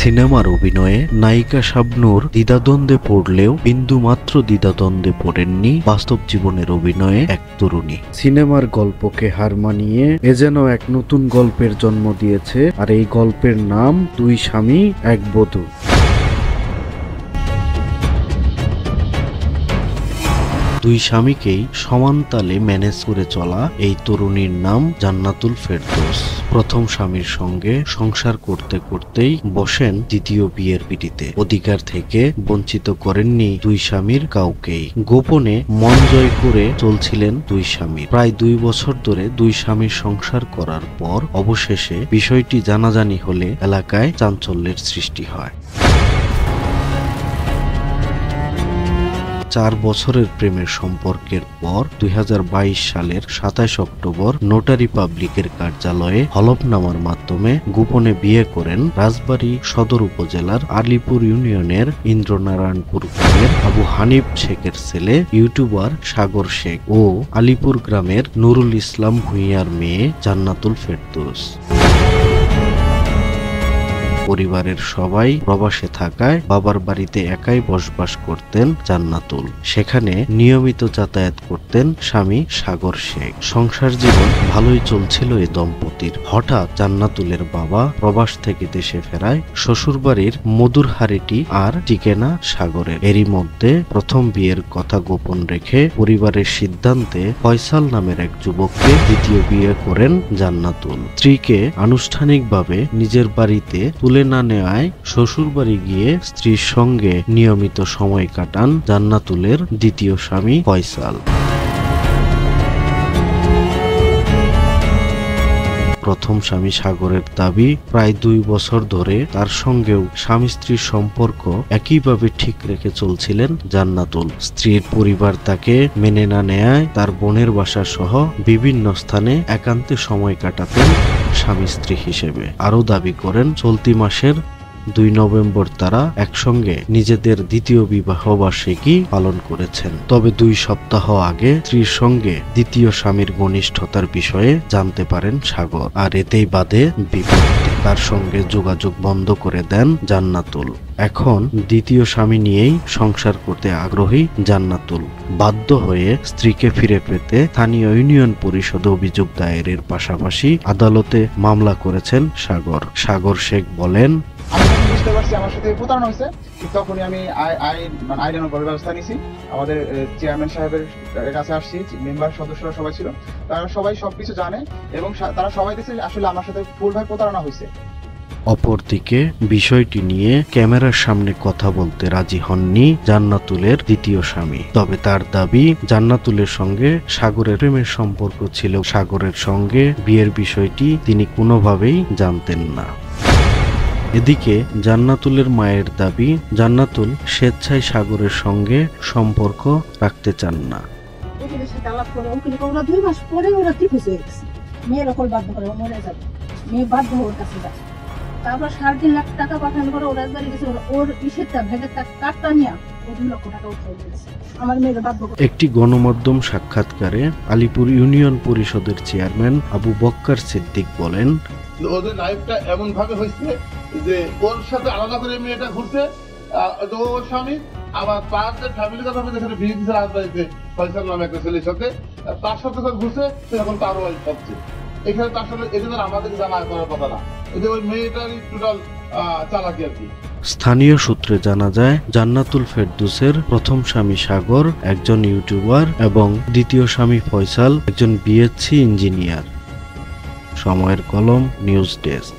সিনেমার অভিনয়ে নায়িকা শাবনূর দ্বিধাদ্বন্দ্বে পড়লেও বিন্দুমাত্র দ্বিধাদ্বন্দ্বে পড়েননি বাস্তব জীবনের অভিনয়ে এক তরুণী। সিনেমার গল্পকে হার মানিয়ে এ যেন এক নতুন গল্পের জন্ম দিয়েছে, আর এই গল্পের নাম দুই স্বামী এক বধূ। দুই স্বামীকেই সমান তালে ম্যানেজ করে চলা এই তরুণীর নাম জান্নাতুল ফেরদৌস। প্রথম স্বামীর সঙ্গে সংসার করতে করতেই বসেন দ্বিতীয় বিয়ের পিড়িতে। অধিকার থেকে বঞ্চিত করেননি দুই স্বামীর কাউকেই। গোপনে মন জয় করে চলছিলেন দুই স্বামী। প্রায় 2 বছর ধরে দুই স্বামীর সংসার করার পর অবশেষে বিষয়টি জানাজানি হলে এলাকায় চাঞ্চল্যের সৃষ্টি হয়। 4 বছরের প্রেমের সম্পর্কের পর 2022 সালের 27 অক্টোবর নোটারি পাবলিকের কার্যালয়ে হলফনামার মাধ্যমে গোপনে বিয়ে করেন রাজবাড়ী সদর উপজেলার আলিপুর ইউনিয়নের ইন্দ্রনারায়ণপুর গ্রামের আবু হানিফ শেখের ছেলে ইউটিউবার সাগর শেখ ও আলিপুর গ্রামের নুরুল ইসলাম ভূঁইয়ার মেয়ে জান্নাতুল ফেরদৌস। পরিবারের সবাই প্রবাসে থাকায় বাবার বাড়িতে একাই বসবাস করতেন জান্নাতুল। সেখানে নিয়মিত যাতায়াত করতেন স্বামী সাগর শেখ। সংসার জীবন ভালোই চলছিল এই দম্পতির। হঠাৎ জান্নাতুলের বাবা প্রবাস থেকে দেশে ফেরায় শ্বশুরবাড়ির মধুর হাড়িটি আর টিকে না সাগরের। এরই মধ্যে প্রথম বিয়ের কথা গোপন রেখে পরিবারের সিদ্ধান্তে ফয়সাল নামের এক যুবককে দ্বিতীয় বিয়ে করেন জান্নাতুল। স্ত্রীকে আনুষ্ঠানিকভাবে নিজের বাড়িতে তুলে না নেওয়ায় শ্বশুরবাড়ি গিয়ে স্ত্রীর সঙ্গে নিয়মিত সময় কাটান জান্নাতুলের দ্বিতীয় স্বামী ফয়সাল। প্রথম স্বামী সাগরের দাবি, প্রায় 2 বছর ধরে তার সঙ্গেও স্বামী স্ত্রীর সম্পর্ক একইভাবে ঠিক রেখে চলছিলেন জান্নাতুল। স্ত্রীর পরিবার তাকে মেনে না নেয়ায় তার বোনের বাসা সহ বিভিন্ন স্থানে একান্তে সময় কাটাতেন স্বামী স্ত্রী হিসেবে। আরও দাবি করেন, চলতি মাসের 2 নভেম্বর তারা একসঙ্গে নিজেদের দ্বিতীয় বিবাহ বার্ষিকী পালন করেছেন। তবে 2 সপ্তাহ আগে স্ত্রীর সঙ্গে দ্বিতীয় স্বামীর ঘনিষ্ঠতার বিষয়ে জানতে পারেন সাগর, আর এতেই বাধে বিপত্তি। তার সঙ্গে যোগাযোগ বন্ধ করে দেন জান্নাতুল। এখন দ্বিতীয় স্বামী নিয়েই সংসার করতে আগ্রহী জান্নাতুল। বাধ্য হয়ে স্ত্রীকে ফিরে পেতে স্থানীয় ইউনিয়ন পরিষদে অভিযোগ দায়েরের পাশাপাশি আদালতে মামলা করেছেন সাগর। সাগর শেখ বলেন, আমি বুঝতে পারছি আমার সাথে প্রতারণা হয়েছে, তখনই আমি আইনানুগ ব্যবস্থা নিয়েছি। আমাদের চেয়ারম্যান সাহেবের কাছে আসছি, মেম্বার সদস্যরা সবাই ছিল, তারা সবাই সবকিছু জানে এবং তারা সবাই দেখছে আসলে আমার সাথে ফুলভাবে প্রতারণা হয়েছে। অপরদিকে বিষয়টি নিয়ে ক্যামেরার সামনে কথা বলতে রাজি হননি জান্নাতুলের দ্বিতীয় স্বামী। তবে তার দাবি, জান্নাতুলের সঙ্গে সাগরের প্রেমের সম্পর্ক ছিল। সাগরের সঙ্গে বিয়ের বিষয়টি তিনি কোনোভাবেই জানতেন না। এদিকে জান্নাতুলের মায়ের দাবি, জান্নাতুল স্বেচ্ছায় সাগরের সঙ্গে সম্পর্ক রাখতে চান না। তারপর 3.5 লাখ টাকা পাঠানোর পরে ওর রাজবাড়ি গেছে, ওর ইসেরটা ভেগের কার্ডটা নিয়ে ও 2 লক্ষ টাকা উঠাই দিয়েছে। আমার মেয়ের বাধ্য করে। একটি গণমাধ্যম সাক্ষাৎকারে আলিপুর ইউনিয়ন পরিষদের চেয়ারম্যান আবু বক্কর সিদ্দিক বলেন, ওদের লাইফটা এমন ভাবে হয়েছে যে ওর সাথে আলাদা করে মেয়েটা ঘুরছে, ওর স্বামী আবার তার যে ফ্যামিলি কথা যেখানে বিয়ে দিচ্ছে রাজবাড়িতে ফয়সাল নামে একটা ছেলের সাথে, তার সাথে ঘুরছে, সে এখন তার ওয়াইফ হচ্ছে। এখানে তার সাথে এদের আমাদের জানা করার কথা না, এদের ওই মেয়েটারই টোটাল চালাকি আর কি। স্থানীয় সূত্রে জানা যায়, জান্নাতুল ফেরদৌসের প্রথম স্বামী সাগর একজন ইউটিউবার এবং দ্বিতীয় স্বামী ফয়সাল একজন বিএসসি ইঞ্জিনিয়ার। সময়ের কলম, নিউজ ডেস্ক।